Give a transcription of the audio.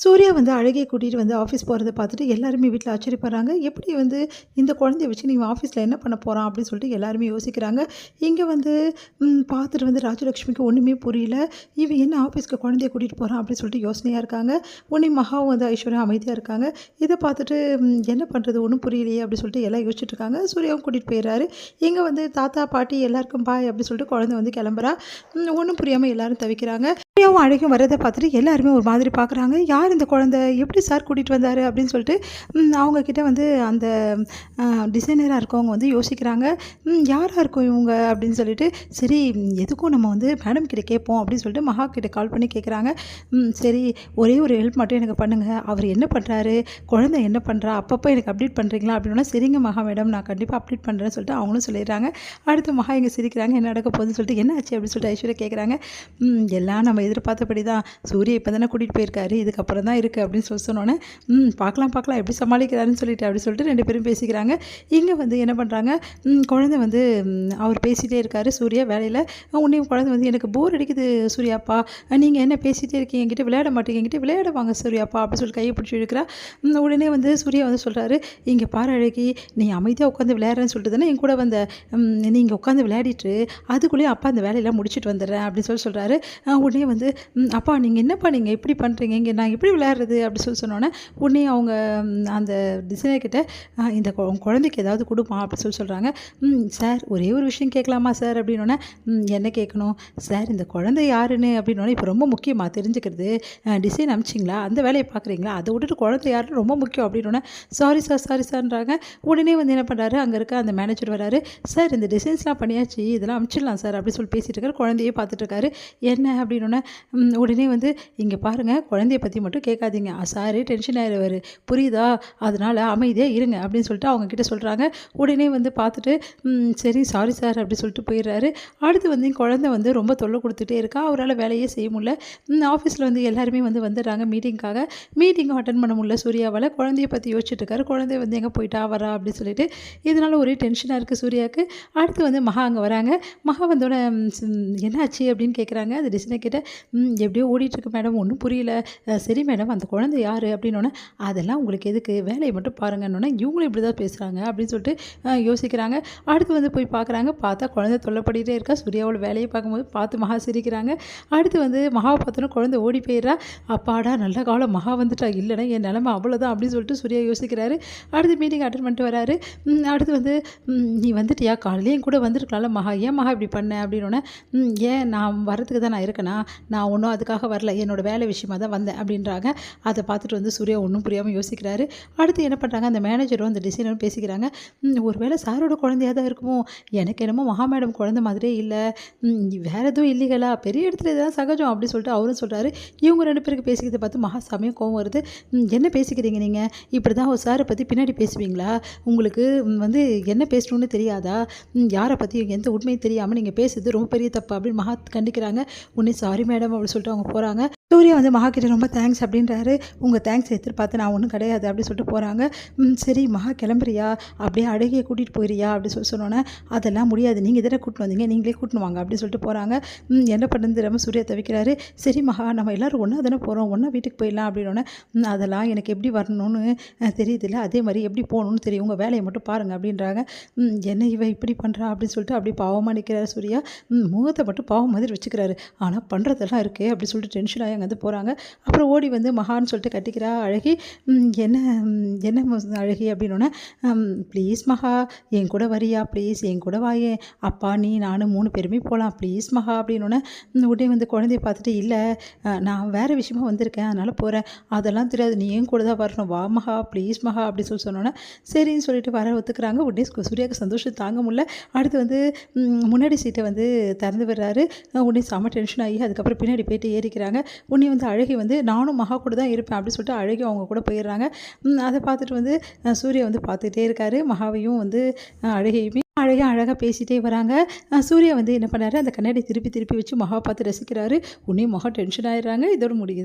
சூர்யா வந்து அழகிய கூட்டிட்டு வந்து ஆஃபீஸ் போறத பார்த்துட்டு எல்லாருமே வீட்ல ஆச்சரியப்படுறாங்க. எப்படி வந்து இந்த குழந்தைய வச்சு நீ ஆஃபீஸ்ல என்ன பண்ண போறான்? அப்படின்னு சொல்லிட்டு எல்லாருமே யோசிக்கிறாங்க. இங்க வந்து பார்த்துட்டு வந்து ராஜலட்சுமிக்கு ஒண்ணுமே புரியல. இவன் என்ன ஆஃபீஸ்க்கு குழந்தைய கூட்டிட்டு போறான்? அப்படின்னு சொல்லிட்டு யோசனையா இருக்காங்க. உடனே மகாவும் வந்து ஐஸ்வர்யா அமைதியா இருக்காங்க. இத பார்த்துட்டு என்ன பண்றது? ஒண்ணும் புரியலையே அப்படின்னு சொல்லிட்டு எல்லாம் யோசிச்சுட்டு இருக்காங்க. சூர்யாவும் கூட்டிட்டு போயிறாரு. இங்க வந்து தாத்தா, பாட்டி எல்லாருக்கும் பாய் அப்படின்னு சொல்லிட்டு குழந்தை வந்து கிளம்புறா. ஒண்ணும் புரியாம எல்லாரும் தவிக்கிறாங்க. சூர்யாவும் அழகும் வரத பார்த்துட்டு எல்லாருமே ஒரு மாதிரி பார்க்குறாங்க. யார் இந்த குழந்தை? எப்படி சார் கூட்டிட்டு வந்தாரு? அப்படின்னு சொல்லிட்டு அவங்க கிட்ட வந்து அந்த டிசைனரா இருக்கவங்க வந்து யோசிக்கிறாங்க. யாரா இருக்கும் இவங்க? அப்படின்னு சொல்லிட்டு, சரி எதுக்கும் நம்ம வந்து மேடம் கிட்ட கேட்போம் அப்படின்னு சொல்லிட்டு மகா கிட்ட கால் பண்ணி கேட்குறாங்க. சரி ஒரே ஒரு ஹெல்ப் மட்டும் எனக்கு பண்ணுங்க. அவர் என்ன பண்றாரு? குழந்தை என்ன பண்றா? அப்பப்போ எனக்கு அப்டேட் பண்றீங்களா? அப்படின்னா, சரிங்க மகா மேடம் நான் கண்டிப்பா அப்டேட் பண்றேன்னு சொல்லிட்டு அவங்களும் சொல்லிடுறாங்க. அடுத்து மகா இங்க சிரிக்கிறாங்க. என்ன நடக்க போகுதுன்னு சொல்லிட்டு, என்ன ஆச்சு அப்படின்னு சொல்லிட்டு ஐஸ்வர்யா கேட்குறாங்க. எல்லாம் நம்ம எதிர்பார்த்தபடி தான். சூர்யா இப்போ தானே கூட்டிகிட்டு போயிருக்காரு. இதுக்கப்புறம் தான் இருக்குது அப்படின்னு சொன்னோன்னே, பார்க்கலாம் பார்க்கலாம் எப்படி சமாளிக்கிறாருன்னு சொல்லிட்டு அப்படி சொல்லிட்டு 2 பேரும் பேசிக்கிறாங்க. இங்கே வந்து என்ன பண்ணுறாங்க, குழந்தை வந்து அவர் பேசிகிட்டே இருக்காரு சூர்யா வேலையில். உடனே குழந்தை வந்து எனக்கு போர் அடிக்குது சூர்யாப்பா, நீங்கள் என்ன பேசிகிட்டே இருக்கீங்க, என்கிட்ட விளையாட மாட்டீங்க, என்கிட்ட விளையாட வாங்க சூர்யாப்பா அப்படின்னு சொல்லி கையை பிடிச்சி இழுக்கிறா. உடனே வந்து சூர்யா வந்து சொல்கிறாரு, இங்கே பாரு அழகி, நீ அமைதியாக உட்காந்து விளையாடுறேன்னு சொல்லிட்டு தானே என் கூட வந்த, நீங்கள் உட்காந்து விளையாடிட்டு அதுக்குள்ளேயே அப்பா அந்த வேலையெல்லாம் முடிச்சுட்டு வந்துடுறேன் அப்படின்னு சொல்கிறாரு. உடனே வந்து அப்பா நீங்கள் என்னப்பா நீங்கள் இப்படி பண்ணுறீங்க, இங்கே நான் எப்படி விளையாடுறது அப்படி சொன்னோன்னே, உடனே அவங்க அந்த டிசைனர் கிட்ட இந்த குழந்தைக்கு ஏதாவது கொடுப்பா அப்படி சொல்கிறாங்க. சார் ஒரே ஒரு விஷயம் கேட்கலாமா சார் அப்படின்னோடனே, என்ன கேட்கணும் சார்? இந்த குழந்தை யாருன்னு அப்படின்னோடனே, இப்போ ரொம்ப முக்கியமாக தெரிஞ்சுக்கிறது, டிசைன் அமிச்சிங்களா, அந்த வேலையை பார்க்குறீங்களா, அதை விட்டுட்டு குழந்தை யாருன்னு ரொம்ப முக்கியம் அப்படின்னோடனே, சாரி சார்ன்றாங்க. உடனே வந்து என்ன பண்ணுறாரு, அங்கே இருக்க அந்த மேனேஜர் வராரு. சார் இந்த டிசைன்ஸ்லாம் பண்ணியாச்சு, இதெல்லாம் அமிச்சிடலாம் சார் அப்படி சொல்லி பேசிகிட்டு இருக்காரு. குழந்தையே பார்த்துட்டு இருக்காரு. என்ன அப்படின்னோடனே, உடனே வந்து இங்கே பாருங்கள் குழந்தைய பற்றி மட்டும் கேட்காதீங்க, சாரு டென்ஷன் ஆயிடுவார் புரியுதா, அதனால் அமைதியாக இருங்க அப்படின்னு சொல்லிட்டு அவங்க கிட்ட சொல்கிறாங்க. உடனே வந்து பார்த்துட்டு சரி சாரி சார் அப்படி சொல்லிட்டு போயிடுறாரு. அடுத்து வந்து குழந்தை வந்து ரொம்ப தொல்லை கொடுத்துட்டே இருக்கா. அவரால் வேலையே செய்ய முடியல. ஆஃபீஸில் வந்து எல்லாருமே வந்து வந்துடுறாங்க மீட்டிங்காக. மீட்டிங்கும் அட்டன் பண்ண முடியல சூர்யாவால். குழந்தைய பற்றி யோசிச்சுட்டு இருக்காரு. குழந்தை வந்து எங்கே போயிட்டா வரா அப்படின்னு சொல்லிட்டு, இதனால் ஒரே டென்ஷனாக இருக்குது சூர்யாவுக்கு. அடுத்து வந்து மகா அங்கே வராங்க. மகா வந்தோடனே என்னாச்சு அப்படின்னு கேட்குறாங்க. அந்த டிசைனர் கிட்ட எப்படியோ ஓடிட்டுருக்கு மேடம், ஒன்றும் புரியல. சரி மேடம் அந்த குழந்தை யார் அப்படின்னோடனே, அதெல்லாம் உங்களுக்கு எதுக்கு, வேலையை மட்டும் பாருங்கன்னொன்னே, இவங்களும் இப்படி தான் பேசுகிறாங்க அப்படின்னு சொல்லிட்டு யோசிக்கிறாங்க. அடுத்து வந்து போய் பார்க்குறாங்க. பார்த்தா குழந்தை தொல்லைப்படிட்டே இருக்கா. சூர்யாவோட வேலையை பார்க்கும்போது பார்த்து மகா சிரிக்கிறாங்க. அடுத்து வந்து மகாவை பார்த்தோன்னா குழந்தை ஓடி போயிடுறா. அப்பாடா நல்ல காலம் மகா வந்துட்டா, இல்லைன்னா என் நிலமை அவ்வளோதான் அப்படின்னு சொல்லிட்டு சூர்யா யோசிக்கிறாரு. அடுத்து மீட்டிங் அட்டன் பண்ணிட்டு வராரு. அடுத்து வந்து நீ வந்துட்டியா, காலையிலேயும் கூட வந்துருக்கலாம்ல மகா, ஏன் மகா இப்படி பண்ண அப்படின்னோடனே, ஏன் நான் வரத்துக்கு தான் நான் இருக்கேனா, நான் ஒன்றும் அதுக்காக வரல, என்னோடய வேலை விஷயமா தான் வந்தேன் அப்படின்றாங்க. அதை பார்த்துட்டு வந்து சூர்யா ஒன்றும் புரியாமல் யோசிக்கிறாரு. அடுத்து என்ன பண்ணுறாங்க, அந்த மேனேஜரும் அந்த டிசைனரும் பேசிக்கிறாங்க. ஒரு வேளை சாரோட குழந்தையாக தான் இருக்குமோ, எனக்கு என்னமோ மகா மேடம் குழந்தை மாதிரியே இல்லை, வேறு எதுவும் இல்லைகளா, பெரிய இடத்துல இதெல்லாம் சகஜம் அப்படி சொல்லிட்டு அவரும் சொல்கிறாரு. இவங்க 2 பேருக்கு பேசிக்கிறத பார்த்து மகா சமயம் கோவம் வருது. என்ன பேசிக்கிறீங்க நீங்கள், இப்படி தான் ஒரு சாரை பற்றி பின்னாடி பேசுவீங்களா, உங்களுக்கு வந்து என்ன பேசணும்னு தெரியாதா, யாரை பற்றி எந்த உண்மையும் தெரியாமல் நீங்கள் பேசுறது ரொம்ப பெரிய தப்பு அப்படின்னு மகா கண்டிக்கிறாங்க. உடனே சாரி மேடம் அப்படின்னு சொல்லிட்டு அவங்க போகிறாங்க. சூர்யா வந்து மகா கிட்ட ரொம்ப தேங்க்ஸ் அப்படின்றாரு. உங்கள் தேங்க்ஸ் எதிர்பார்த்து நான் ஒன்றும் கிடையாது அப்படின்னு சொல்லிட்டு போகிறாங்க. சரி மகா கிளம்புறியா, அப்படியே அழகிய கூட்டிகிட்டு போயிறியா அப்படி சொன்னோன்னே, அதெல்லாம் முடியாது, நீங்கள் இதில் கூட்டின்னு வந்தீங்க, நீங்களே கூட்டின்னு வாங்க அப்படின்னு சொல்லிட்டு போகிறாங்க. என்ன பண்ணுறது தெரியாமல் சூர்யா தவிக்கிறாரு. சரி மகா நம்ம எல்லோரும் ஒன்றா தானே போகிறோம், ஒன்றா வீட்டுக்கு போயிடலாம் அப்படின்னோடனே, அதெல்லாம் எனக்கு எப்படி வரணும்னு தெரியுதுல்ல, அதே மாதிரி எப்படி போகணும்னு தெரியும், உங்கள் வேலையை மட்டும் பாருங்கள் அப்படின்றாங்க. என்ன இவ இப்படி பண்ணுறா அப்படின்னு சொல்லிட்டு அப்படி பாவமாக நிற்கிறாரு சூர்யா. முகத்தை மட்டும் பாவம் மாதிரி வச்சுக்கிறாரு. ஆனால் பண்ணுறதெல்லாம் இருக்கே அப்படி சொல்லிட்டு டென்ஷன் ஆகி அங்கேருந்து போகிறாங்க. அப்புறம் ஓடி வந்து மகான்னு சொல்லிட்டு கட்டிக்கிறா அழகி. என்ன என்ன அழகி அப்படின்னோடனே, ப்ளீஸ் மகா என் கூட வரியா, ப்ளீஸ் என் கூட வாயே, அப்பா நீ நான் 3 பேருமே போகலாம் ப்ளீஸ் மகா அப்படின்னோடனே, உடனே வந்து குழந்தைய பார்த்துட்டு, இல்லை நான் வேறு விஷயமா வந்திருக்கேன் அதனால் போகிறேன், அதெல்லாம் தெரியாது, நீ ஏன் கூட தான் வரணும், வா மகா ப்ளீஸ் மகா அப்படி சொன்னோன்னே, சரின்னு சொல்லிட்டு வர ஒத்துக்கிறாங்க. உடனே சூர்யாவுக்கு சந்தோஷம் தாங்க முடியல. அடுத்து வந்து முன்னாடி சீட்டை வந்து திறந்து விடுறாரு. உடனே செம டென்ஷன் ஆகி அதுக்கப்புறம் பின்னாடி போயிட்டு ஏறிக்கிறாங்க. உடனே வந்து அழகி வந்து நானும் மகா கூட தான் இருப்பேன் அப்படின்னு சொல்லிட்டு அழகி அவங்க கூட போயிடுறாங்க. அதை பார்த்துட்டு வந்து சூர்யா வந்து பார்த்துட்டே இருக்காரு. மகாவையும் வந்து அழகையுமே அழகாக பேசிகிட்டே வராங்க. சூர்யா வந்து என்ன பண்ணாரு, அந்த கண்ணாடி திருப்பி திருப்பி வச்சு மகா பார்த்து ரசிக்கிறாரு. உடனே மகா டென்ஷன் ஆயிடுறாங்க. இதோடு முடியுது.